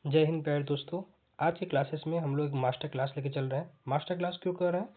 जय हिंद प्यारे दोस्तों। आज के क्लासेस में हम लोग एक मास्टर क्लास लेके चल रहे हैं। मास्टर क्लास क्यों कर रहे हैं?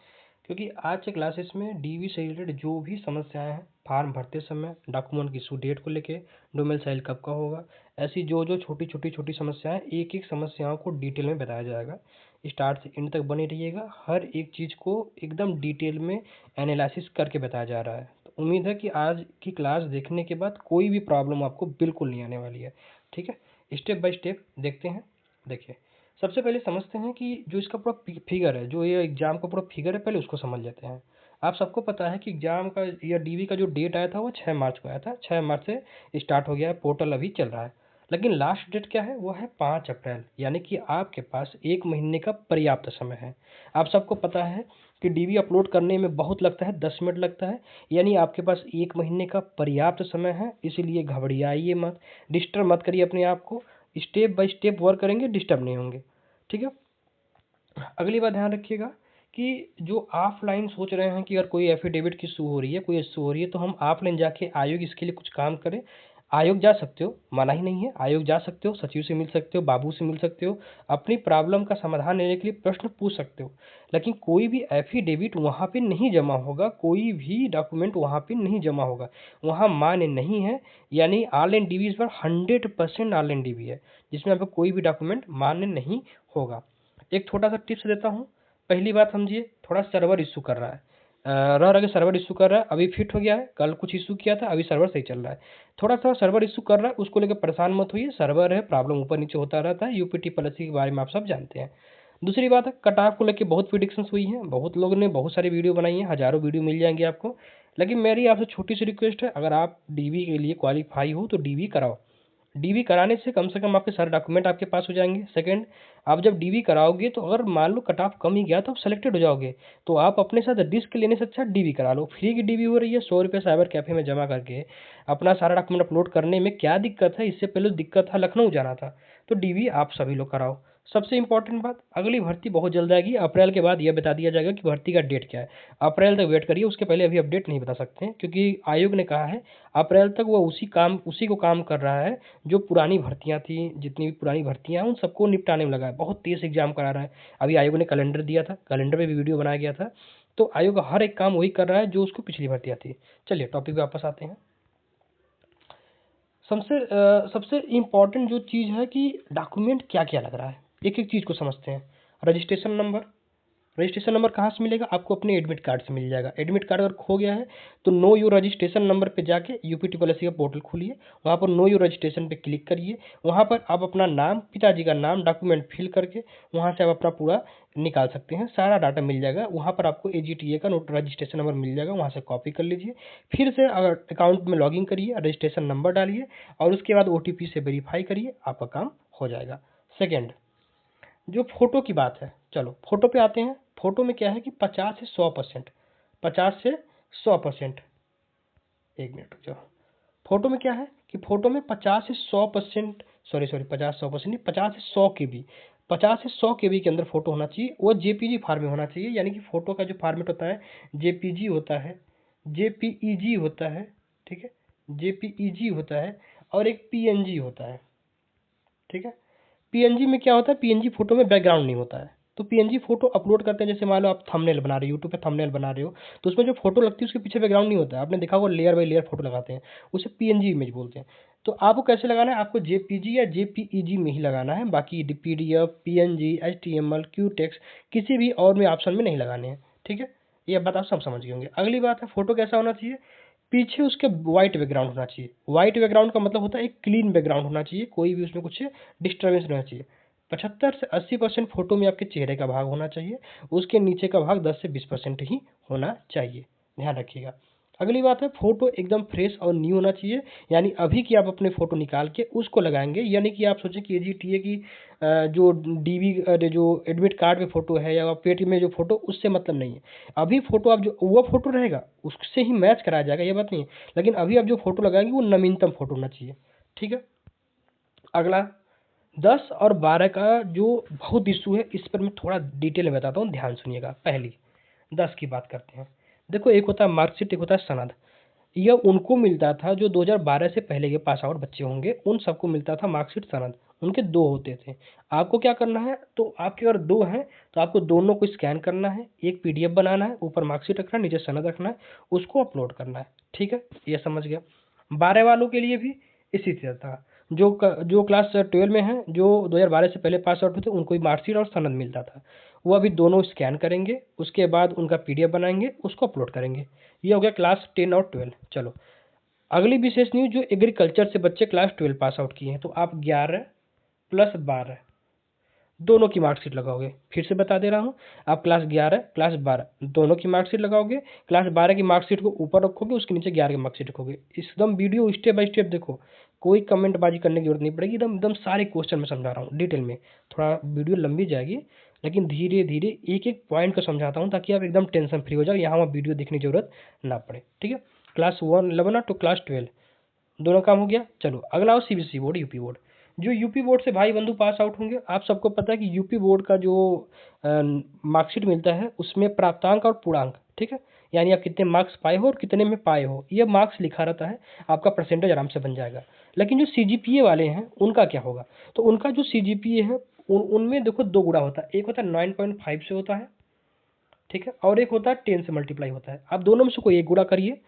क्योंकि आज के क्लासेस में डीवी से रिलेटेड जो भी समस्याएं हैं, फॉर्म भरते समय, डॉक्यूमेंट की इशू डेट को लेके, डोमिसाइल कब का होगा, ऐसी जो जो छोटी समस्याएं, एक एक समस्याओं को डिटेल में बताया जाएगा। स्टार्ट से एंड तक बने रहिएगा। हर एक चीज़ को एकदम डिटेल में एनालिसिस करके बताया जा रहा है। तो उम्मीद है कि आज की क्लास देखने के बाद कोई भी प्रॉब्लम आपको बिल्कुल नहीं आने वाली है। ठीक है, स्टेप बाय स्टेप देखते हैं। देखिए, सबसे पहले समझते हैं कि जो इसका पूरा फिगर है, जो ये एग्जाम का पूरा फिगर है, पहले उसको समझ लेते हैं। आप सबको पता है कि एग्जाम का या डीवी का जो डेट आया था वो 6 मार्च को आया था। 6 मार्च से स्टार्ट हो गया है, पोर्टल अभी चल रहा है। लेकिन लास्ट डेट क्या है? वो है 5 अप्रैल, यानी कि आपके पास 1 महीने का पर्याप्त समय है। आप सबको पता है कि डीवी अपलोड करने में बहुत लगता है, 10 मिनट लगता है। यानी आपके पास 1 महीने का पर्याप्त समय है, इसीलिए घबराइए मत, डिस्टर्ब मत करिए अपने आप को। स्टेप बाय स्टेप वर्क करेंगे, डिस्टर्ब नहीं होंगे। ठीक है। अगली बात ध्यान रखिएगा कि जो ऑफलाइन सोच रहे हैं कि अगर कोई एफिडेविट की इशू हो रही है, कोई इशू हो रही है, तो हम ऑफलाइन जाके आयोग इसके लिए कुछ काम करें। आयोग जा सकते हो, मना ही नहीं है, आयोग जा सकते हो, सचिव से मिल सकते हो, बाबू से मिल सकते हो, अपनी प्रॉब्लम का समाधान लेने के लिए प्रश्न पूछ सकते हो। लेकिन कोई भी एफिडेविट वहाँ पे नहीं जमा होगा, कोई भी डॉक्यूमेंट वहाँ पे नहीं जमा होगा, वहाँ मान्य नहीं है। यानी ऑनलाइन डीवी इस बार 100% ऑनलाइन डीवी है, जिसमें आपको कोई भी डॉक्यूमेंट मान्य नहीं होगा। एक छोटा सा टिप्स देता हूँ। पहली बात समझिए, थोड़ा सर्वर इशू कर रहा है, रह रहा है सर्वर इशू कर रहा है। अभी फिट हो गया है, कल कुछ इशू किया था, अभी सर्वर सही चल रहा है। थोड़ा सा सर्वर इशू कर रहा है, उसको लेकर परेशान मत होइए। सर्वर है, प्रॉब्लम ऊपर नीचे होता रहता है। यूपीटी पॉलिसी के बारे में आप सब जानते हैं। दूसरी बात है, कट ऑफ को लेकर बहुत प्रिडिक्शंस हुई हैं, बहुत लोगों ने बहुत सारी वीडियो बनाई हैं, हज़ारों वीडियो मिल जाएंगी आपको। लेकिन मेरी आपसे छोटी सी रिक्वेस्ट है, अगर आप डीवी के लिए क्वालिफाई हो तो डीवी कराओ। डीवी कराने से कम आपके सारे डॉक्यूमेंट आपके पास हो जाएंगे। सेकंड, आप जब डीवी कराओगे तो अगर मान लो कट ऑफ कम ही गया तो आप सेलेक्टेड हो जाओगे, तो आप अपने साथ रिस्क लेने से अच्छा डीवी करा लो। फ्री की डीवी हो रही है, 100 रुपये साइबर कैफे में जमा करके अपना सारा डॉक्यूमेंट अपलोड करने में क्या दिक्कत है? इससे पहले दिक्कत था लखनऊ जाना था। तो डीवी आप सभी लोग कराओ। सबसे इंपॉर्टेंट बात, अगली भर्ती बहुत जल्द आएगी। अप्रैल के बाद यह बता दिया जाएगा कि भर्ती का डेट क्या है। अप्रैल तक वेट करिए, उसके पहले अभी अपडेट नहीं बता सकते हैं, क्योंकि आयोग ने कहा है अप्रैल तक वो उसी को काम कर रहा है जो पुरानी भर्तियां थी। जितनी भी पुरानी भर्तियां हैं उन सबको निपटाने में लगा है, बहुत तेज एग्जाम करा रहा है। अभी आयोग ने कैलेंडर दिया था, कैलेंडर पे भी वीडियो बनाया गया था। तो आयोग हर एक काम वही कर रहा है जो उसको पिछली भर्तियां थी। चलिए टॉपिक पे वापस आते हैं। सबसे इम्पॉर्टेंट जो चीज़ है कि डॉक्यूमेंट क्या क्या लग रहा है, एक एक चीज़ को समझते हैं। रजिस्ट्रेशन नंबर, रजिस्ट्रेशन नंबर कहाँ से मिलेगा? आपको अपने एडमिट कार्ड से मिल जाएगा। एडमिट कार्ड अगर खो गया है तो नो योर रजिस्ट्रेशन नंबर पे जाके यूपीटी पॉलिसी का पोर्टल खोलिए, वहाँ पर नो योर रजिस्ट्रेशन पे क्लिक करिए। वहाँ पर आप अपना नाम, पिताजी का नाम, डॉक्यूमेंट फिल करके वहाँ से आप अपना पूरा निकाल सकते हैं, सारा डाटा मिल जाएगा। वहाँ पर आपको एजीटीए का नोट रजिस्ट्रेशन नंबर मिल जाएगा, वहाँ से कॉपी कर लीजिए। फिर से अगर अकाउंट में लॉगिन करिए, रजिस्ट्रेशन नंबर डालिए और उसके बाद ओटीपी से वेरीफाई करिए, आपका काम हो जाएगा। सेकेंड, जो फोटो की बात है, चलो फोटो पे आते हैं। फोटो में क्या है कि 50 से 100%, 50 से 100%, एक मिनट रुक जाओ। फोटो में क्या है कि फोटो में 50 से 100%, सॉरी 50 100% नहीं, 50 से 100 KB, 50 से 100 KB के अंदर फोटो होना चाहिए। वो जेपीजी फार्म में होना चाहिए, यानी कि फोटो का जो फॉर्मेट होता है जेपीजी होता है, जेपीईजी होता है, ठीक है, जेपीईजी होता है और एक पीएनजी होता है। ठीक है, पीएनजी में क्या होता है? पीएनजी फोटो में बैकग्राउंड नहीं होता है। तो पीएनजी फोटो अपलोड करते हैं, जैसे मान लो आप थंबनेल बना रहे हो, यूट्यूब पे थंबनेल बना रहे हो, तो उसमें जो फोटो लगती है उसके पीछे बैकग्राउंड नहीं होता है। आपने देखा होगा लेयर बाय लेयर फोटो लगाते हैं, उसे पीएनजी इमेज बोलते हैं। तो आपको कैसे लगाना है? आपको जेपीजी या जेपीईजी में ही लगाना है, बाकी पीडीएफ, पीएनजी, एचटीएमएल, क्यूटेक्स किसी भी और में ऑप्शन में नहीं लगाने हैं। ठीक है, ये बात आप सब समझ गए होंगे। अगली बात है, फोटो कैसा होना चाहिए? पीछे उसके वाइट बैकग्राउंड होना चाहिए। वाइट बैकग्राउंड का मतलब होता है एक क्लीन बैकग्राउंड होना चाहिए, कोई भी उसमें कुछ डिस्टर्बेंस नहीं होना चाहिए। 75 से 80% फोटो में आपके चेहरे का भाग होना चाहिए, उसके नीचे का भाग 10 से 20% ही होना चाहिए, ध्यान रखिएगा। अगली बात है, फोटो एकदम फ्रेश और न्यू होना चाहिए, यानी अभी की आप अपने फोटो निकाल के उसको लगाएंगे। यानी कि आप सोचें कि एजीटीए की जो डीवी जो एडमिट कार्ड पे फोटो है या पेट में जो फोटो, उससे मतलब नहीं है। अभी फोटो आप जो वो फोटो रहेगा उससे ही मैच कराया जाएगा, ये बात नहीं है। लेकिन अभी आप जो फोटो लगाएंगे वो नवीनतम फोटो होना चाहिए। ठीक है। अगला 10 और 12 का जो बहुत इशू है, इस पर मैं थोड़ा डिटेल में बताता हूँ, ध्यान सुनिएगा। पहली 10 की बात करते हैं। देखो, एक होता है मार्कशीट, एक होता है सनद। यह उनको मिलता था जो 2012 से पहले के पास आउट बच्चे होंगे, उन सबको मिलता था मार्कशीट, सनद। उनके 2 होते थे। आपको क्या करना है, तो आपके अगर 2 हैं तो आपको दोनों को स्कैन करना है, एक पीडीएफ बनाना है, ऊपर मार्कशीट रखना है, नीचे सनद रखना है, उसको अपलोड करना है। ठीक है, ये समझ गया। 12 वालों के लिए भी इसी तरह था। जो क्लास 12 में हैं, जो 2012 से पहले पास आउट हुए थे, उनको भी मार्कशीट और सनद मिलता था। वो अभी दोनों स्कैन करेंगे, उसके बाद उनका पीडीएफ बनाएंगे, उसको अपलोड करेंगे। ये हो गया क्लास 10 और 12। चलो अगली विशेष न्यूज, जो एग्रीकल्चर से बच्चे क्लास 12 पास आउट किए हैं, तो आप 11 प्लस 12 दोनों की मार्कशीट लगाओगे। फिर से बता दे रहा हूँ, आप क्लास 11 क्लास 12 दोनों की मार्कशीट लगाओगे। क्लास 12 की मार्कशीट को ऊपर रखोगे, उसके नीचे 11 की मार्कशीट रखोगे। एकदम वीडियो स्टेप बाय स्टेप देखो, कोई कमेंटबाजी करने की जरूरत नहीं पड़ेगी। एकदम एकदम सारे क्वेश्चन में समझा रहा हूँ डिटेल में। थोड़ा वीडियो लंबी जाएगी, लेकिन धीरे धीरे एक एक पॉइंट को समझाता हूँ, ताकि आप एकदम टेंशन फ्री हो जाओ, यहाँ वहाँ वीडियो देखने की जरूरत ना पड़े। ठीक है, क्लास 11 टू क्लास 12 दोनों काम हो गया। चलो अगला हो सीबीएसई बोर्ड, यूपी बोर्ड। जो यूपी बोर्ड से भाई बंधु पास आउट होंगे, आप सबको पता है कि यूपी बोर्ड का जो मार्कशीट मिलता है उसमें प्राप्तांक और पूर्णांक, ठीक है, यानी आप कितने मार्क्स पाए हो और कितने में पाए हो, ये मार्क्स लिखा रहता है, आपका परसेंटेज आराम से बन जाएगा। लेकिन जो सीजीपीए वाले हैं उनका क्या होगा, तो उनका जो सीजीपीए है उनमें देखो 2 गुणा होता है। एक होता है 9.5 से होता है, ठीक है, और एक होता है 10 से मल्टीप्लाई होता है। आप दोनों में से कोई एक गुणा करिए।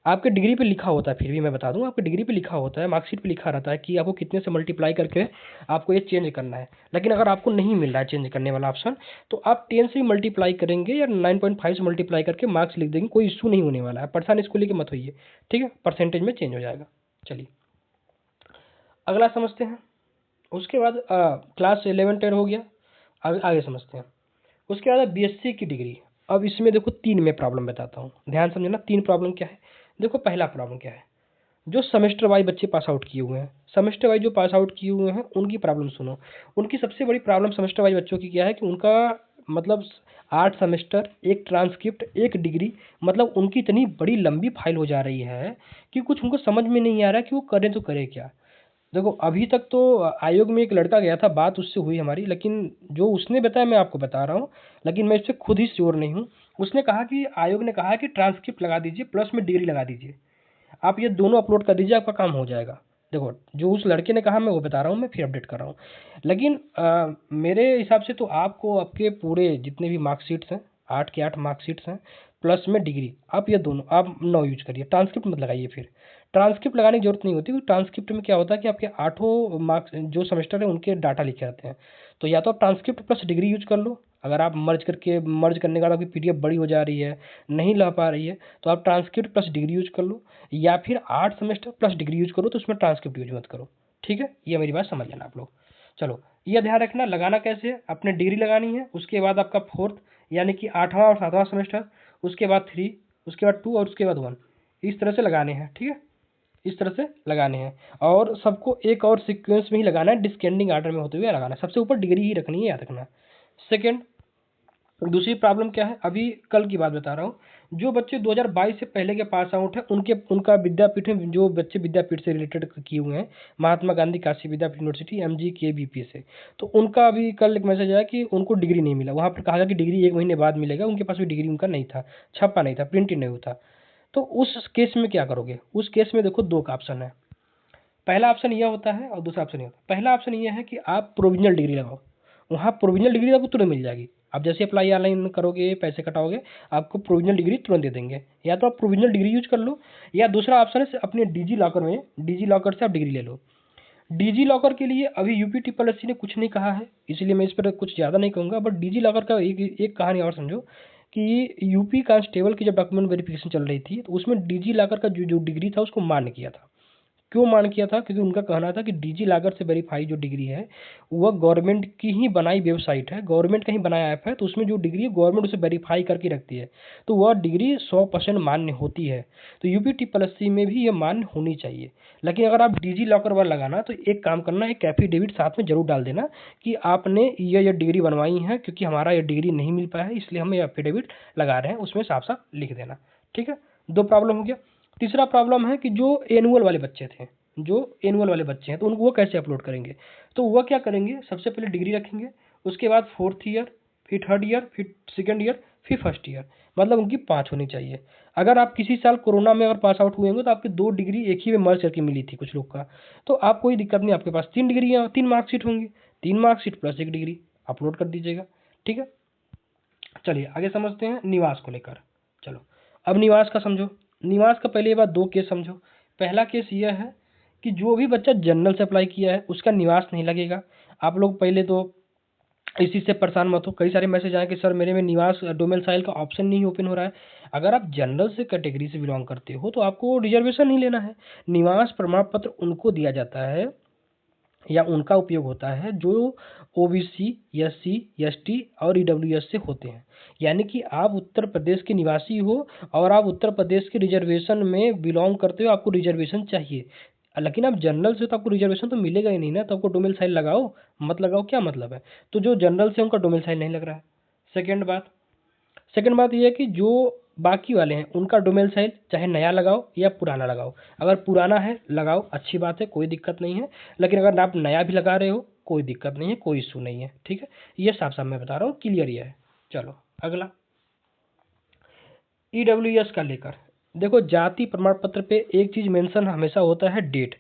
आपके डिग्री पे लिखा होता है, फिर भी मैं बता दूं, आपके डिग्री पे लिखा होता है, मार्कशीट पे लिखा रहता है कि आपको कितने से मल्टीप्लाई करके आपको ये चेंज करना है। लेकिन अगर आपको नहीं मिल रहा है चेंज करने वाला ऑप्शन, तो आप 10 से ही मल्टीप्लाई करेंगे या 9.5 से मल्टीप्लाई करके मार्क्स लिख देंगे, कोई इशू नहीं होने वाला है। परेशान इसको लेके मत होइए, ठीक है, परसेंटेज में चेंज हो जाएगा। चलिए अगला समझते हैं। उसके बाद क्लास 11-10 हो गया, आगे समझते हैं। उसके बाद बीएससी की डिग्री। अब इसमें देखो 3 में प्रॉब्लम बताता हूँ, ध्यान समझना। 3 प्रॉब्लम क्या है, देखो पहला प्रॉब्लम क्या है, जो सेमेस्टर वाइज बच्चे पास आउट किए हुए हैं, सेमेस्टर वाइज जो पास आउट किए हुए हैं उनकी प्रॉब्लम सुनो। उनकी सबसे बड़ी प्रॉब्लम सेमेस्टर वाइज बच्चों की क्या है कि उनका मतलब 8 सेमेस्टर, एक ट्रांसक्रिप्ट, एक डिग्री, मतलब उनकी इतनी बड़ी लंबी फाइल हो जा रही है कि कुछ उनको समझ में नहीं आ रहा कि वो करें तो करें क्या। देखो अभी तक तो आयोग में एक लड़का गया था, बात उससे हुई हमारी, लेकिन जो उसने बताया मैं आपको बता रहा हूँ, लेकिन मैं इससे खुद ही श्योर नहीं हूँ। उसने कहा कि आयोग ने कहा कि ट्रांसक्रिप्ट लगा दीजिए प्लस में डिग्री लगा दीजिए, आप ये दोनों अपलोड कर दीजिए, आपका काम हो जाएगा। देखो जो उस लड़के ने कहा मैं वो बता रहा हूँ, मैं फिर अपडेट कर रहा हूँ। लेकिन मेरे हिसाब से तो आपको आपके पूरे जितने भी मार्कशीट्स हैं, 8 के 8 मार्कशीट्स हैं प्लस में डिग्री, आप ये दोनों आप 9 यूज करिए, ट्रांसक्रिप्ट मत लगाइए। फिर ट्रांसक्रिप्ट लगाने की जरूरत नहीं होती, क्योंकि ट्रांसक्रिप्ट में क्या होता है कि आपके 8 मार्क्स जो सेमेस्टर है उनके डाटा लिखे रहते हैं। तो या तो आप ट्रांसक्रिप्ट प्लस डिग्री यूज कर लो, अगर आप मर्ज करने के बाद आपकी पीडीएफ बड़ी हो जा रही है, नहीं ला पा रही है, तो आप ट्रांसक्रिप्ट प्लस डिग्री यूज कर लो, या फिर 8 सेमेस्टर प्लस डिग्री यूज करो, तो उसमें ट्रांसक्रिप्ट यूज मत करो। ठीक है, ये मेरी बात समझ लेना आप लोग। चलो ये ध्यान रखना, लगाना कैसे है, अपने डिग्री लगानी है, उसके बाद आपका 4th यानी कि 8वां और 7वां सेमेस्टर, उसके बाद 3, उसके बाद 2 और उसके बाद 1, इस तरह से लगाने हैं। ठीक है, इस तरह से लगाने हैं, और सबको एक और सीक्वेंस में ही लगाना है, डिस्केंडिंग ऑर्डर में होते हुए लगाना है। सबसे ऊपर डिग्री ही रखनी है, याद रखना। सेकेंड, दूसरी प्रॉब्लम क्या है, अभी कल की बात बता रहा हूँ। जो बच्चे 2022 से पहले के पास आउट है, उनका विद्यापीठ में, जो बच्चे विद्यापीठ से रिलेटेड किए हुए हैं, महात्मा गांधी काशी विद्यापीठ यूनिवर्सिटी MGKVP से, तो उनका अभी कल एक मैसेज आया कि उनको डिग्री नहीं मिला। वहाँ पर कहा गया कि डिग्री 1 महीने बाद मिलेगा, उनके पास भी डिग्री उनका नहीं था, छपा नहीं था, प्रिंट नहीं होता। तो उस केस में क्या करोगे, उस केस में देखो 2 का ऑप्शन है। पहला ऑप्शन यह होता है और दूसरा ऑप्शन ये होता है। पहला ऑप्शन ये है कि आप प्रोविजनल डिग्री लगाओ, वहाँ प्रोविजनल डिग्री आपको तुरंत मिल जाएगी। आप जैसे अप्लाई ऑनलाइन करोगे, पैसे कटाओगे, आपको प्रोविजनल डिग्री तुरंत दे देंगे। या तो आप प्रोविजनल डिग्री यूज कर लो, या दूसरा ऑप्शन है अपने डिजी लॉकर में, डिजी लॉकर से आप डिग्री ले लो। डिजी लॉकर के लिए अभी यूपीटीपीएससी ने कुछ नहीं कहा है, इसलिए मैं इस पर कुछ ज़्यादा नहीं कहूँगा। बट डिजी लॉकर का एक कहानी और समझो कि यूपी कांस्टेबल की जब डॉक्यूमेंट वेरिफिकेशन चल रही थी, तो उसमें डिजी लॉकर का जो डिग्री था उसको मान्य किया था। क्यों मान किया था, क्योंकि उनका कहना था कि डिजी लॉकर से वेरीफाई जो डिग्री है वह गवर्नमेंट की ही बनाई वेबसाइट है, गवर्नमेंट का ही बनाया ऐप है, तो उसमें जो डिग्री है गवर्नमेंट उसे वेरीफाई करके रखती है, तो वह डिग्री 100% मान्य होती है। तो यूपीटीपीएससी में भी ये मान्य होनी चाहिए। लेकिन अगर आप डिजी लॉकर वाला लगाना, तो एक काम करना, एक एफिडेविट साथ में जरूर डाल देना कि आपने ये डिग्री बनवाई है, क्योंकि हमारा ये डिग्री नहीं मिल पाया है, इसलिए हम ये एफिडेविट लगा रहे हैं, उसमें साफ साफ लिख देना। ठीक है, 2 प्रॉब्लम हो गया। तीसरा प्रॉब्लम है कि जो एनुअल वाले बच्चे थे, जो एनुअल वाले बच्चे हैं, तो उनको वो कैसे अपलोड करेंगे, तो वह क्या करेंगे, सबसे पहले डिग्री रखेंगे, उसके बाद 4th ईयर, फिर 3rd ईयर, फिर 2nd ईयर, फिर फर्स्ट ईयर, मतलब उनकी 5 होनी चाहिए। अगर आप किसी साल कोरोना में अगर पास आउट हुए होंगे तो आपकी 2 डिग्री एक ही में मर्ज करके मिली थी कुछ लोग का, तो आप कोई दिक्कत नहीं, आपके पास 3 डिग्री 3 मार्कशीट होंगी, 3 मार्कशीट प्लस 1 डिग्री अपलोड कर दीजिएगा। ठीक है, चलिए आगे समझते हैं निवास को लेकर। चलो अब निवास का समझो। निवास का पहले ये बात 2 केस समझो। पहला केस यह है कि जो भी बच्चा जनरल से अप्लाई किया है उसका निवास नहीं लगेगा। आप लोग पहले तो इसी से परेशान मत हो, कई सारे मैसेज आए कि सर मेरे में निवास डोमिसाइल का ऑप्शन नहीं ओपन हो रहा है। अगर आप जनरल से कैटेगरी से बिलोंग करते हो तो आपको रिजर्वेशन नहीं लेना है। निवास प्रमाण पत्र उनको दिया जाता है या उनका उपयोग होता है जो ओबीसी, एससी, एसटी और ईडब्ल्यूएस से होते हैं। यानी कि आप उत्तर प्रदेश के निवासी हो और आप उत्तर प्रदेश के रिजर्वेशन में बिलोंग करते हो, आपको रिजर्वेशन चाहिए। लेकिन आप जनरल से तो आपको रिजर्वेशन तो मिलेगा ही नहीं ना, तो आपको डोमिसाइल लगाओ मत लगाओ क्या मतलब है। तो जो जनरल से उनका डोमिसाइल नहीं लग रहा है। सेकंड बात ये है कि जो बाकी वाले हैं उनका डोमिसाइल चाहे नया लगाओ या पुराना लगाओ। अगर पुराना है लगाओ, अच्छी बात है, कोई दिक्कत नहीं है। लेकिन अगर आप नया भी लगा रहे हो कोई दिक्कत नहीं है, कोई इशू नहीं है। ठीक है, ये साफ साफ मैं बता रहा हूँ, क्लियर ये है। चलो अगला ईडब्ल्यूएस का लेकर देखो, जाति प्रमाण पत्र पे एक चीज मेंशन हमेशा होता है, डेट।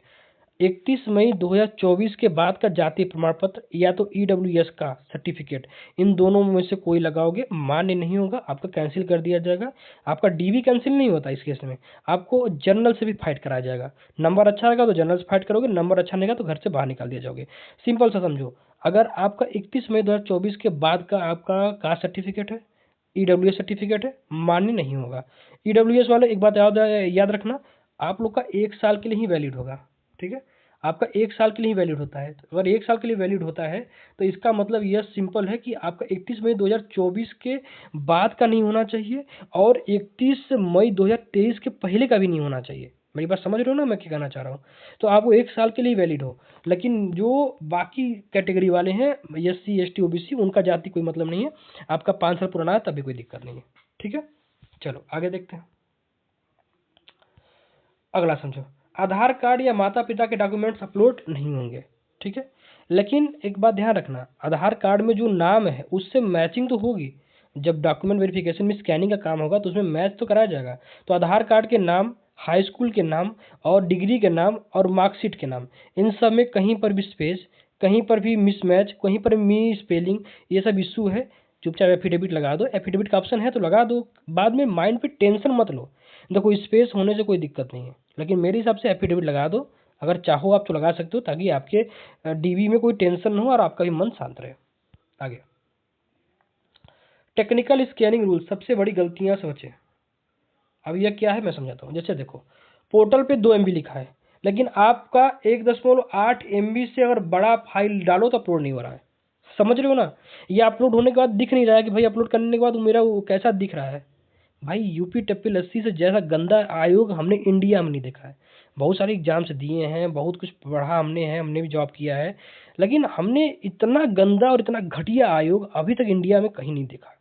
31 मई 2024 के बाद का जाति प्रमाण पत्र या तो ईडब्ल्यूएस का सर्टिफिकेट, इन दोनों में से कोई लगाओगे मान्य नहीं होगा, आपका कैंसिल कर दिया जाएगा। आपका डीवी कैंसिल नहीं होता इस केस में, आपको जनरल से भी फाइट कराया जाएगा। नंबर अच्छा रहेगा तो जनरल से फाइट करोगे, नंबर अच्छा नहीं रहेगा तो घर से बाहर निकाल दिया जाओगे। सिंपल सा समझो, अगर आपका 31 मई 2024 के बाद का आपका कास्ट सर्टिफिकेट है, ईडब्ल्यूएस सर्टिफिकेट है, मान्य नहीं होगा। ईडब्ल्यूएस वाले एक बात याद रखना, आप लोग का 1 साल के लिए ही वैलिड होगा। ठीक है, आपका 1 साल के लिए ही वैलिड होता है। तो अगर 1 साल के लिए वैलिड होता है तो इसका मतलब यह सिंपल है कि आपका 31 मई 2024 के बाद का नहीं होना चाहिए और 31 मई 2023 के पहले का भी नहीं होना चाहिए। मेरी बात समझ रहे हो ना मैं क्या कहना चाह रहा हूँ। तो आप वो 1 साल के लिए वैलिड हो। लेकिन जो बाकी कैटेगरी वाले हैं, एससी, एसटी, ओबीसी, उनका जाति कोई मतलब नहीं है। आपका 5 साल पुराना है तभी कोई दिक्कत नहीं है। ठीक है, चलो आगे देखते हैं। अगला समझो, आधार कार्ड या माता पिता के डॉक्यूमेंट्स अपलोड नहीं होंगे। ठीक है, लेकिन एक बात ध्यान रखना, आधार कार्ड में जो नाम है उससे मैचिंग तो होगी। जब डॉक्यूमेंट वेरिफिकेशन में स्कैनिंग का काम होगा तो उसमें मैच तो कराया जाएगा। तो आधार कार्ड के नाम, हाई स्कूल के नाम और डिग्री के नाम और मार्कशीट के नाम, इन सब में कहीं पर भी स्पेस, कहीं पर भी मिसमैच, कहीं पर मी स्पेलिंग, ये सब इशू है। चुपचाप एफिडेविट लगा दो, एफिडेविट का ऑप्शन है तो लगा दो, बाद में माइंड पे टेंशन मत लो। देखो स्पेस होने से कोई दिक्कत नहीं है, लेकिन मेरे हिसाब से एफिडेविट लगा दो। अगर चाहो आप तो लगा सकते हो, ताकि आपके डीवी में कोई टेंशन न हो और आपका भी मन शांत रहे। आगे टेक्निकल स्कैनिंग रूल, सबसे बड़ी गलतियां से बचे। अब यह क्या है मैं समझाता हूँ। जैसे देखो, पोर्टल पे 2 MB लिखा है, लेकिन आपका 1.8 MB से अगर बड़ा फाइल डालो तो अपलोड नहीं हो रहा है। समझ रहे हो ना, ये अपलोड होने के बाद दिख नहीं रहा है कि भाई अपलोड करने के बाद मेरा वो कैसा दिख रहा है। भाई यूपी टप्पी लस्सी से जैसा गंदा आयोग हमने इंडिया में नहीं देखा है। बहुत सारे एग्जाम्स दिए हैं, बहुत कुछ पढ़ा हमने है, हमने भी जॉब किया है, लेकिन हमने इतना गंदा और इतना घटिया आयोग अभी तक इंडिया में कहीं नहीं देखा।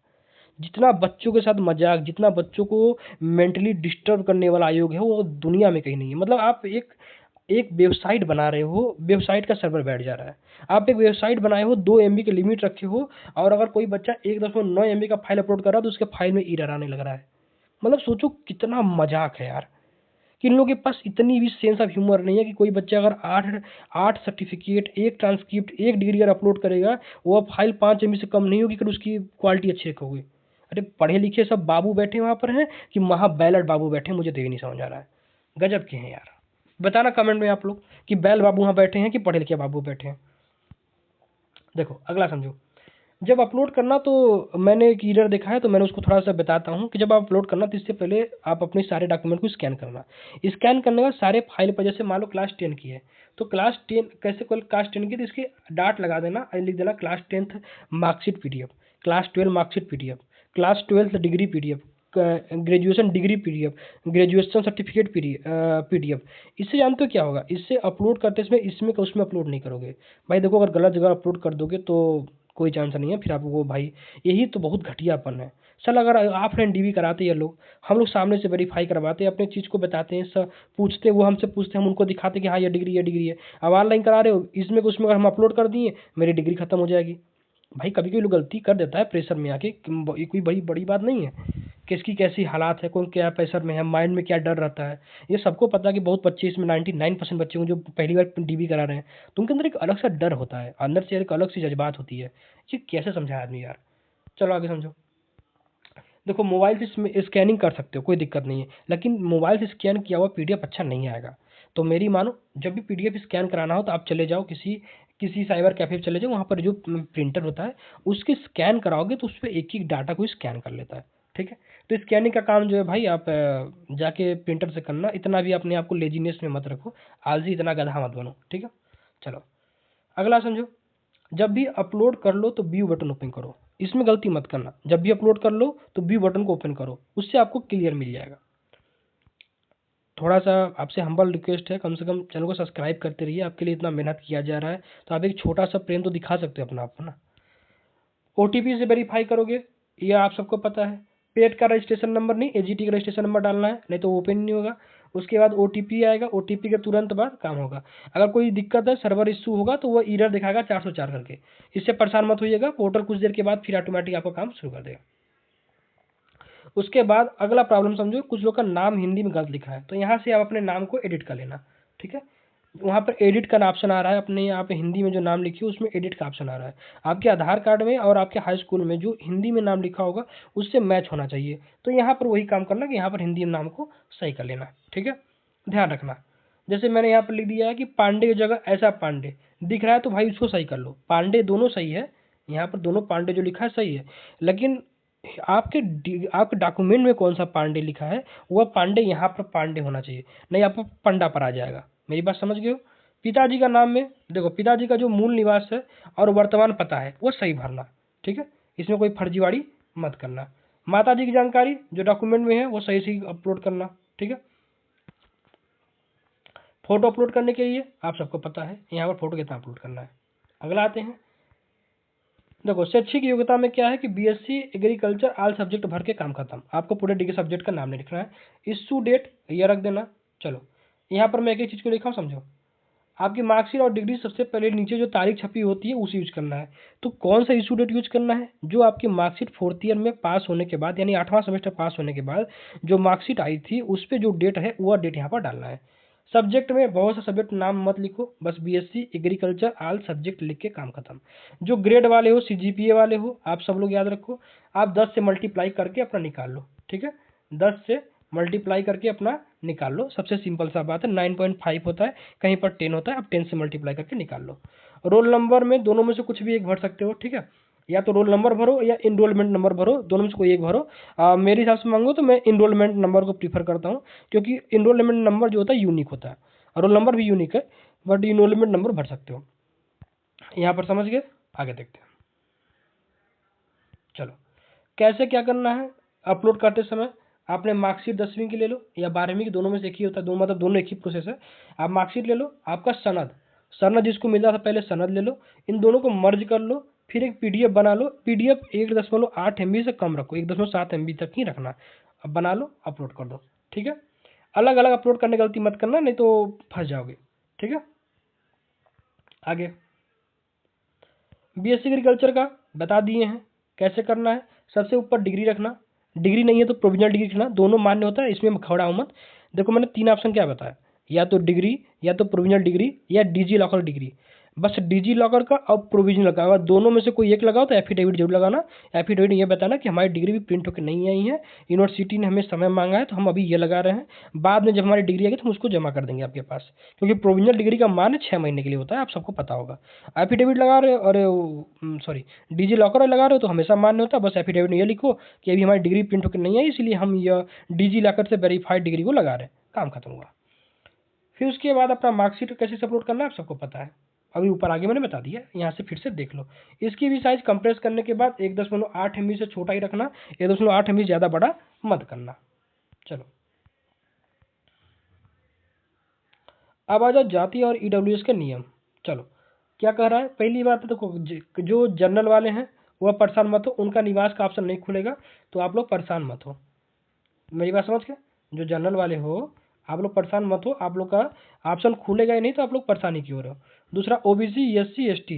जितना बच्चों के साथ मजाक, जितना बच्चों को मेंटली डिस्टर्ब करने वाला आयोग है वो दुनिया में कहीं नहीं है। मतलब आप एक एक वेबसाइट बना रहे हो, वेबसाइट का सर्वर बैठ जा रहा है। आप एक वेबसाइट बनाए हो, 2 MB की लिमिट रखे हो, और अगर कोई बच्चा 1.9 MB का फाइल अपलोड कर रहा है तो उसके फाइल में एरर आने लग रहा है। मतलब सोचो कितना मजाक है यार, कि इन लोगों के पास इतनी भी सेंस ऑफ ह्यूमर नहीं है कि कोई बच्चा अगर 8 सर्टिफिकेट, एक ट्रांसक्रिप्ट, एक डिग्री अगर अपलोड करेगा, वो फाइल 5 MB से कम नहीं होगी कि उसकी क्वालिटी अच्छी होगी। अरे पढ़े लिखे सब बाबू बैठे वहां पर हैं कि महाबैलट बाबू बैठे, मुझे तो ये नहीं समझ आ रहा है। गजब के हैं यार। बताना कमेंट में आप लोग कि बैल बाबू वहां बैठे हैं कि पढ़े लिखे बाबू बैठे हैं। देखो अगला समझो, जब अपलोड करना, तो मैंने एक एरर देखा है तो मैंने उसको थोड़ा सा बताता हूँ कि जब आप अपलोड करना तो इससे पहले आप अपने सारे डॉक्यूमेंट को स्कैन करना। स्कैन करने के बाद सारे फाइल पर, जैसे मान लो क्लास 10 की है तो क्लास 10 कैसे, क्लास 10 की तो इसके डाट लगा देना और लिख देना class 10th marksheet PDF, class 12 marksheet PDF, class 12th degree PDF, graduation degree PDF, graduation certificate PDF। इससे जानते हो क्या होगा, इससे अपलोड करते समय इसमें का उसमें अपलोड नहीं करोगे। भाई देखो, अगर गलत जगह अपलोड कर दोगे तो कोई चांस नहीं है, फिर आपको भाई यही तो बहुत घटियापन है। चल अगर ऑफलाइन डीवी कराते हैं लोग, हम लोग सामने से वेरीफाई करवाते हैं, अपने चीज़ को बताते हैं, सब पूछते हैं, वो हमसे पूछते हैं, हम उनको दिखाते हैं कि हाँ ये डिग्री है। अब ऑनलाइन करा रहे हो, इसमें को उसमें अगर हम अपलोड कर दिए, मेरी डिग्री खत्म हो जाएगी। भाई कभी कभी लोग गलती कर देता है प्रेशर में आके, ये कोई बड़ी बड़ी बात नहीं है। किसकी कैसी हालात है, कौन क्या प्रेशर में है, माइंड में क्या डर रहता है, ये सबको पता है कि बहुत बच्चे इसमें 99% बच्चे हैं जो पहली बार डीबी करा रहे हैं, तो उनके अंदर एक अलग सा डर होता है, अंदर से एक अलग सी जज्बात होती है। ये कैसे समझाए आदमी यार। चलो आगे समझो। देखो मोबाइल से स्कैनिंग कर सकते हो, कोई दिक्कत नहीं है, लेकिन मोबाइल से स्कैन किया हुआ पीडीएफ अच्छा नहीं आएगा। तो मेरी मानो, जब भी पीडीएफ स्कैन कराना हो तो आप चले जाओ किसी किसी साइबर कैफे चले जाओ, वहाँ पर जो प्रिंटर होता है उसके स्कैन कराओगे तो उस पर एक ही डाटा को स्कैन कर लेता है। ठीक है, तो स्कैनिंग का काम जो है भाई आप जाके प्रिंटर से करना, इतना भी अपने आप को लेजीनेस में मत रखो, आलसी इतना गधा मत बनो। ठीक है, चलो अगला समझो। जब भी अपलोड कर लो तो व्यू बटन ओपन करो, इसमें गलती मत करना। जब भी अपलोड कर लो तो व्यू बटन को ओपन करो, उससे आपको क्लियर मिल जाएगा। थोड़ा सा आपसे हम्बल रिक्वेस्ट है, कम से कम चैनल को सब्सक्राइब करते रहिए, आपके लिए इतना मेहनत किया जा रहा है, तो आप एक छोटा सा प्रेम तो दिखा सकते हो अपना आप ना। ओटीपी से वेरीफाई करोगे, ये आप सबको पता है। पेड का रजिस्ट्रेशन नंबर नहीं, एजीटी का रजिस्ट्रेशन नंबर डालना है, नहीं तो ओपन नहीं होगा। उसके बाद ओटीपी आएगा, ओटीपी के तुरंत बाद काम होगा। अगर कोई दिक्कत है, सर्वर इशू होगा, तो वो एरर दिखाएगा 404 करके। इससे परेशान मत होइएगा, पोर्टल कुछ देर के बाद फिर ऑटोमेटिक आपका काम शुरू कर देगा। उसके बाद अगला प्रॉब्लम समझो, कुछ लोग का नाम हिंदी में गलत लिखा है, तो यहाँ से आप अपने नाम को एडिट कर लेना। ठीक है, वहाँ पर एडिट का ऑप्शन आ रहा है, अपने यहाँ पे हिंदी में जो नाम लिखी हो उसमें एडिट का ऑप्शन आ रहा है। आपके आधार कार्ड में और आपके हाई स्कूल में जो हिंदी में नाम लिखा होगा उससे मैच होना चाहिए। तो यहाँ पर वही काम करना कि यहाँ पर हिंदी में नाम को सही कर लेना। ठीक है, ध्यान रखना। जैसे मैंने यहाँ पर लिख दिया है कि पांडे की जगह ऐसा पांडे दिख रहा है, तो भाई उसको सही कर लो। पांडे दोनों सही है, यहाँ पर दोनों पांडे जो लिखा है सही है, लेकिन आपके डॉक्यूमेंट में कौन सा पांडे लिखा है, वह पांडे यहाँ पर पांडे होना चाहिए, नहीं आपको पंडा पर आ जाएगा। मेरी बात समझ गए हो। पिताजी का नाम में देखो, पिताजी का जो मूल निवास है और वर्तमान पता है वो सही भरना। ठीक है, इसमें कोई फर्जीवाड़ी मत करना। माता जी की जानकारी जो डॉक्यूमेंट में है वो सही से अपलोड करना। ठीक है, फोटो अपलोड करने के लिए आप सबको पता है यहाँ पर फोटो कितना अपलोड करना है। अगला आते हैं, देखो शैक्षिक योग्यता में क्या है कि बीएससी एग्रीकल्चर ऑल सब्जेक्ट भर के काम खत्म, आपको पूरे डिग्री सब्जेक्ट का नाम नहीं लिखना है। इशू डेट ये रख देना। चलो यहाँ पर मैं एक एक चीज़ को लिखा हूँ, समझो। आपकी मार्कशीट और डिग्री सबसे पहले नीचे जो तारीख छपी होती है उसे यूज करना है। तो कौन सा इशू डेट यूज करना है, जो आपकी मार्कशीट 4th ईयर में पास होने के बाद, यानी 8वां सेमेस्टर पास होने के बाद जो मार्कशीट आई थी उस पर जो डेट है वह डेट यहाँ पर डालना है। सब्जेक्ट में बहुत सा सब्जेक्ट नाम मत लिखो, बस बीएससी एग्रीकल्चर ऑल सब्जेक्ट लिख के काम खत्म। जो ग्रेड वाले हो, सीजीपीए वाले हो, आप सब लोग याद रखो, आप 10 से मल्टीप्लाई करके अपना निकाल लो। ठीक है, 10 से मल्टीप्लाई करके अपना निकाल लो, सबसे सिंपल सा बात है। 9.5 होता है, कहीं पर 10 होता है, आप 10 से मल्टीप्लाई करके निकाल लो। रोल नंबर में दोनों में से कुछ भी एक भर सकते हो। ठीक है, या तो रोल नंबर भरो या इनरोलमेंट नंबर भरो, दोनों में से कोई एक भरो। मेरे हिसाब से मांगो तो मैं इनरोलमेंट नंबर को प्रीफर करता हूँ, क्योंकि इनरोलमेंट नंबर जो होता है यूनिक होता है, रोल नंबर भी यूनिक है, बट इनरोलमेंट नंबर भर सकते हो। यहाँ पर समझ गए, आगे देखते हैं। चलो कैसे क्या करना है। अपलोड करते समय आपने मार्कशीट 10वीं की ले लो या 12वीं की, दोनों में से एक ही होता है, दो मतलब दोनों एक ही प्रोसेस है। आप मार्कशीट ले लो, आपका सनद, सनद जिसको मिला था पहले सनद ले लो, इन दोनों को मर्ज कर लो, फिर एक पीडीएफ बना लो। पीडीएफ 1.8 MB से कम रखो, 1.7 MB तक ही रखना। अब बना लो, अपलोड कर दो। ठीक है, अलग अलग अपलोड करने की गलती मत करना, नहीं तो फंस जाओगे। ठीक है, आगे बीएससी एग्रीकल्चर का बता दिए हैं कैसे करना है। सबसे ऊपर डिग्री रखना, डिग्री नहीं है तो प्रोविजनल डिग्री रखना, दोनों मान्य होता है, इसमें खड़ा मत। देखो मैंने 3 ऑप्शन क्या बताया, या तो डिग्री, या तो प्रोविजनल डिग्री, या डिजी लॉकर डिग्री। बस डिजी लॉकर का और प्रोविजनल का, अगर दोनों में से कोई एक लगाओ तो एफिडेविट जरूर लगाना। एफिडेविट ये बताना कि हमारी डिग्री भी प्रिंट होकर नहीं आई है, यूनिवर्सिटी ने हमें समय मांगा है तो हम अभी ये लगा रहे हैं, बाद में जब हमारी डिग्री आएगी तो हम उसको जमा कर देंगे आपके पास, क्योंकि प्रोविजनल डिग्री का मान 6 महीने के लिए होता है, आप सबको पता होगा। एफिडेविट लगा रहे हो, और सॉरी डिजी लॉकर लगा रहे हो तो हमेशा मान्य होता है। बस एफिडेविट में ये लिखो कि अभी हमारी डिग्री प्रिंट होकर नहीं आई, इसलिए हम यह डिजी लॉकर से वेरीफाइड डिग्री को लगा रहे हैं, काम खत्म हुआ। फिर उसके बाद अपना मार्कशीट कैसे अपलोड करना है आप सबको पता है, अभी ऊपर आगे मैंने बता दिया, यहाँ से फिर से देख लो। इसकी भी साइज कंप्रेस करने के बाद 1.8 MB से छोटा ही रखना, 1.8 MB ज़्यादा बड़ा मत करना। चलो अब आ जाओ जाति और ईडब्ल्यूएस के नियम। चलो क्या कह रहा है, पहली बात तो देखो, जो जनरल वाले हैं वह परेशान मत हो, उनका निवास का ऑप्शन नहीं खुलेगा, तो आप लोग परेशान मत हो। मेरी बात समझ गए, जो जनरल वाले हो आप लोग परेशान मत हो, आप लोग का ऑप्शन खुलेगा ही नहीं, तो आप लोग परेशानी क्यों हो रहे हो। दूसरा ओबीसी एससी एसटी,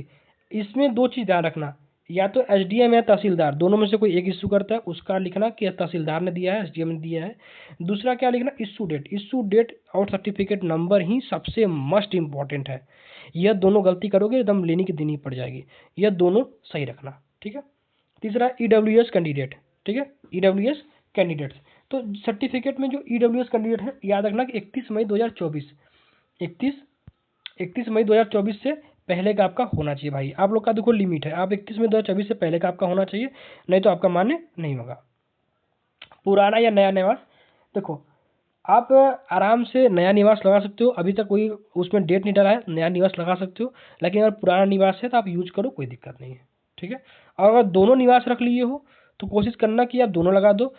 इसमें 2 चीज़ ध्यान रखना, या तो एसडीएम या तहसीलदार, दोनों में से कोई एक इशू करता है, उसका लिखना कि तहसीलदार ने दिया है, एसडीएम ने दिया है। दूसरा क्या लिखना, इशू डेट और सर्टिफिकेट नंबर ही सबसे मस्ट इम्पॉर्टेंट है। यह दोनों गलती करोगे एकदम लेने की देनी पड़ जाएगी, यह दोनों सही रखना, ठीक है। तीसरा ईडब्ल्यूएस कैंडिडेट, ठीक है, ईडब्ल्यूएस कैंडिडेट्स। तो सर्टिफिकेट में जो ईडब्ल्यूएस कैंडिडेट है, याद रखना कि 31 मई 2024 31 मई 2024 से पहले का आपका होना चाहिए भाई। आप लोग का देखो लिमिट है, आप 31 मई 2024 से पहले का आपका होना चाहिए, नहीं तो आपका मान्य नहीं होगा। पुराना या नया निवास, देखो आप आराम से नया निवास लगा सकते हो, अभी तक कोई उसमें डेट नहीं डाला है, नया निवास लगा सकते हो। लेकिन अगर पुराना निवास है तो आप यूज करो, कोई दिक्कत नहीं है, ठीक है। और अगर दोनों निवास रख लिए हो तो कोशिश करना कि आप दोनों लगा दो।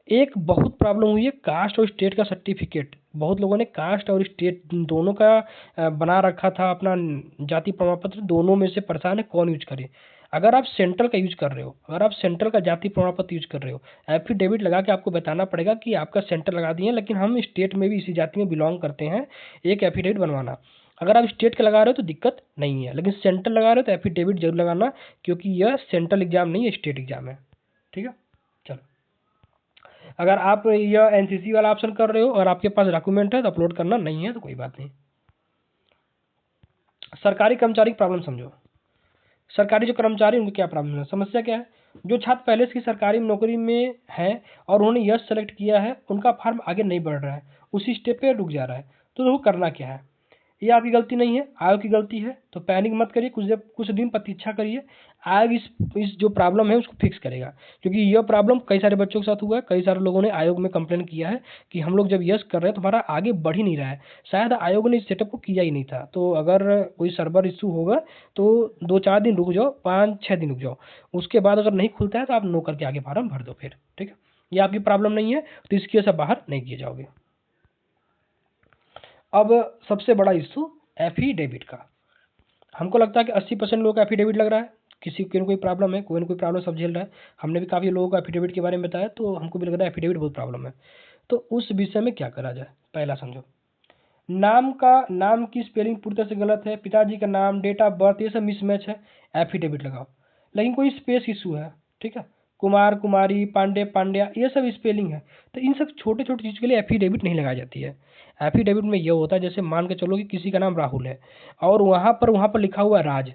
एक बहुत प्रॉब्लम हुई है कास्ट और स्टेट का सर्टिफिकेट, बहुत लोगों ने कास्ट और स्टेट दोनों का बना रखा था अपना जाति प्रमाण पत्र, दोनों में से परेशान है कौन यूज करे। अगर आप सेंट्रल का यूज कर रहे हो, अगर आप सेंट्रल का जाति प्रमाण पत्र यूज कर रहे हो, एफिडेविट लगा के आपको बताना पड़ेगा कि आपका सेंट्रल लगा दिए लेकिन हम स्टेट में भी इसी जाति में बिलोंग करते हैं, एक एफिडेविट बनवाना। अगर आप स्टेट का लगा रहे हो तो दिक्कत नहीं है, लेकिन सेंट्रल लगा रहे हो तो एफिडेविट जरूर लगाना, क्योंकि यह सेंट्रल एग्जाम नहीं है, स्टेट एग्जाम है, ठीक है। चलो, अगर आप यह एनसीसी वाला ऑप्शन कर रहे हो और आपके पास डॉक्यूमेंट है तो अपलोड करना, नहीं है तो कोई बात नहीं। सरकारी कर्मचारी की प्रॉब्लम समझो। सरकारी जो कर्मचारी उनकी क्या प्रॉब्लम है, समस्या क्या है। जो छात्र पहले से सरकारी नौकरी में है और उन्होंने यस सेलेक्ट किया है, उनका फॉर्म आगे नहीं बढ़ रहा है, उसी स्टेप पे रुक जा रहा है, तो देखो करना क्या है। ये आपकी गलती नहीं है, आयोग की गलती है, तो पैनिक मत करिए, कुछ दिन प्रतीक्षा करिए। आयोग इस जो प्रॉब्लम है उसको फिक्स करेगा, क्योंकि यह प्रॉब्लम कई सारे बच्चों के साथ हुआ है। कई सारे लोगों ने आयोग में कंप्लेन किया है कि हम लोग जब यस कर रहे हैं तो हमारा आगे बढ़ ही नहीं रहा है, शायद आयोग ने इस सेटअप को किया ही नहीं था। तो अगर कोई सर्वर इशू होगा तो 2-4 दिन रुक जाओ, 5-6 दिन रुक जाओ, उसके बाद अगर नहीं खुलता है तो आप नो करके आगे फॉर्म भर दो फिर, ठीक है। ये आपकी प्रॉब्लम नहीं है, तो इसकी वजह से बाहर नहीं किए जाओगे। अब सबसे बड़ा इशू एफिडेविट का। हमको लगता है कि 80% लोगों का एफिडेविट लग रहा है, किसी को कोई प्रॉब्लम है, कोई ना कोई प्रॉब्लम सब झेल रहा है। हमने भी काफ़ी लोगों को एफिडेविट के बारे में बताया, तो हमको भी लग रहा है एफिडेविट बहुत प्रॉब्लम है। तो उस विषय में क्या करा जाए, पहला समझो, नाम की स्पेलिंग पूरी तरह से गलत है, पिताजी का नाम, डेट ऑफ बर्थ, ये सब मिसमैच है, एफिडेविट लगाओ। लेकिन कोई स्पेस इशू है, ठीक है, कुमार कुमारी, पांडे पांड्या, ये सब स्पेलिंग है, तो इन सब छोटे छोटे चीज़ के लिए एफिडेविट नहीं लगाई जाती है। एफिडेविट में यह होता है, जैसे मान के चलो कि किसी का नाम राहुल है और वहाँ पर लिखा हुआ है राज,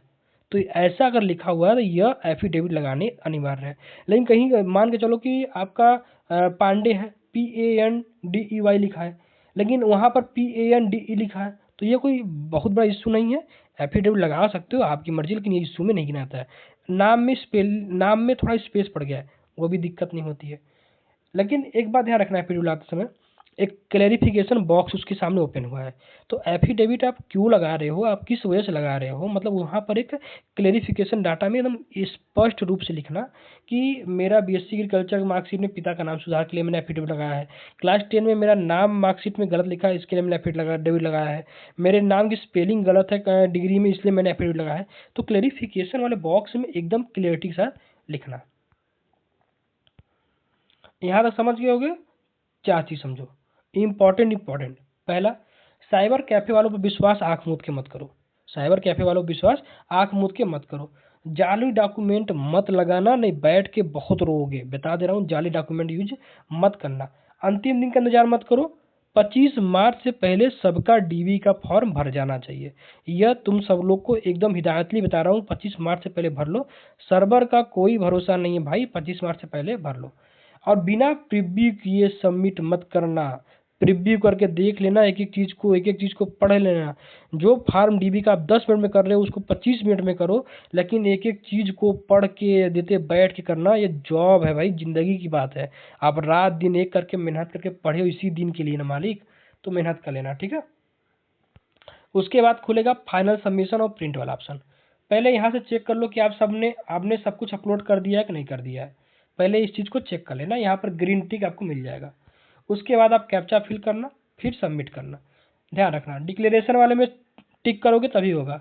तो ऐसा अगर लिखा हुआ है तो यह एफिडेविट लगाने अनिवार्य है। लेकिन कहीं मान के चलो कि आपका पांडे है, PANDEY लिखा है, लेकिन वहाँ पर PANDE लिखा है, तो ये कोई बहुत बड़ा इशू नहीं है, एफिडेविट लगा सकते हो, आपकी मर्जी, लेकिन ये इशू में नहीं गिनाता है। नाम में थोड़ा स्पेस पड़ गया है, वो भी दिक्कत नहीं होती है। लेकिन एक बात ध्यान रखना है, एफिडेविट लगाते समय एक क्लेरिफिकेशन बॉक्स उसके सामने ओपन हुआ है, तो एफिडेविट आप क्यों लगा रहे हो, आप किस वजह से लगा रहे हो, मतलब वहाँ पर एक क्लेरिफिकेशन डाटा में एकदम स्पष्ट रूप से लिखना कि मेरा बीएससी एग्रीकल्चर मार्कशीट में पिता का नाम सुधार के लिए मैंने एफिडेविट लगाया है, क्लास 10 में मेरा नाम मार्कशीट में गलत लिखा है इसके लिए मैंने एफिडेविट लगाया है, मेरे नाम की स्पेलिंग गलत है डिग्री में इसलिए मैंने एफिडेविट लगाया है। तो क्लेरिफिकेशन वाले बॉक्स में एकदम क्लियरिटी के साथ लिखना। यहाँ तक समझ गए होगे। 4 चीज़ समझो, इम्पॉर्टेंट। पहला, साइबर कैफे वालों पर विश्वास आंख मूंद के मत करो। साइबर कैफे वालों पर विश्वास आंख मूंद के मत करो। जाली डॉक्यूमेंट मत लगाना, नहीं बैठ के बहुत रोओगे, बता दे रहा हूँ, जाली डॉक्यूमेंट यूज मत करना। अंतिम दिन का इंतजार मत करो, 25 मार्च से पहले सबका डीवी का फॉर्म भर जाना चाहिए। यह तुम सब लोग को एकदम हिदायतली बता रहा हूँ, 25 मार्च से पहले भर लो। सर्वर का कोई भरोसा नहीं है भाई, 25 मार्च से पहले भर लो। और बिना प्रीव्यू किए सबमिट मत करना, प्रीव्यू करके देख लेना, एक एक चीज़ को पढ़ लेना। जो फार्म डीबी का आप 10 मिनट में कर रहे हो उसको 25 मिनट में करो, लेकिन एक एक चीज़ को पढ़ के देते बैठ के करना, ये जॉब है भाई, ज़िंदगी की बात है। आप रात दिन एक करके मेहनत करके पढ़े हो इसी दिन के लिए ना मालिक, तो मेहनत कर लेना, ठीक है। उसके बाद खुलेगा फाइनल सबमिशन और प्रिंट वाला ऑप्शन। पहले यहाँ से चेक कर लो कि आपने सब कुछ अपलोड कर दिया है कि नहीं कर दिया है, पहले इस चीज़ को चेक कर लेना। यहाँ पर ग्रीन टिक आपको मिल जाएगा। उसके बाद आप कैप्चा फिल करना, फिर सबमिट करना। ध्यान रखना, डिक्लेरेशन वाले में टिक करोगे तभी होगा,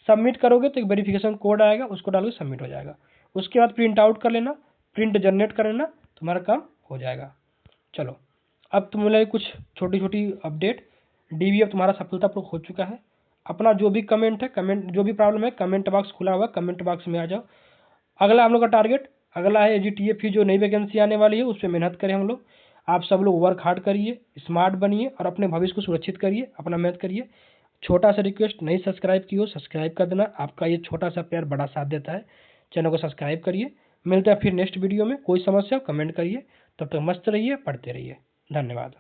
सबमिट करोगे तो एक वेरिफिकेशन कोड आएगा, उसको डालोगे सबमिट हो जाएगा। उसके बाद प्रिंट आउट कर लेना, प्रिंट जनरेट कर लेना, तुम्हारा काम हो जाएगा। चलो, अब तुम्हारे कुछ छोटी छोटी अपडेट। डीवी अब तुम्हारा सफलतापूर्वक हो चुका है। अपना जो भी कमेंट है, कमेंट जो भी प्रॉब्लम है, कमेंट बॉक्स खुला हुआ, कमेंट बॉक्स में आ जाओ। अगला हम लोग का टारगेट अगला है एजीटीएफ की जो नई वैकेंसी आने वाली है उस पर मेहनत करें हम लोग। आप सब लोग वर्क हार्ड करिए, स्मार्ट बनिए और अपने भविष्य को सुरक्षित करिए, अपना मेहनत करिए। छोटा सा रिक्वेस्ट, नहीं सब्सक्राइब की हो सब्सक्राइब कर देना, आपका ये छोटा सा प्यार बड़ा साथ देता है। चैनल को सब्सक्राइब करिए। मिलते हैं फिर नेक्स्ट वीडियो में। कोई समस्या हो कमेंट करिए। तब तक मस्त रहिए, पढ़ते रहिए। धन्यवाद।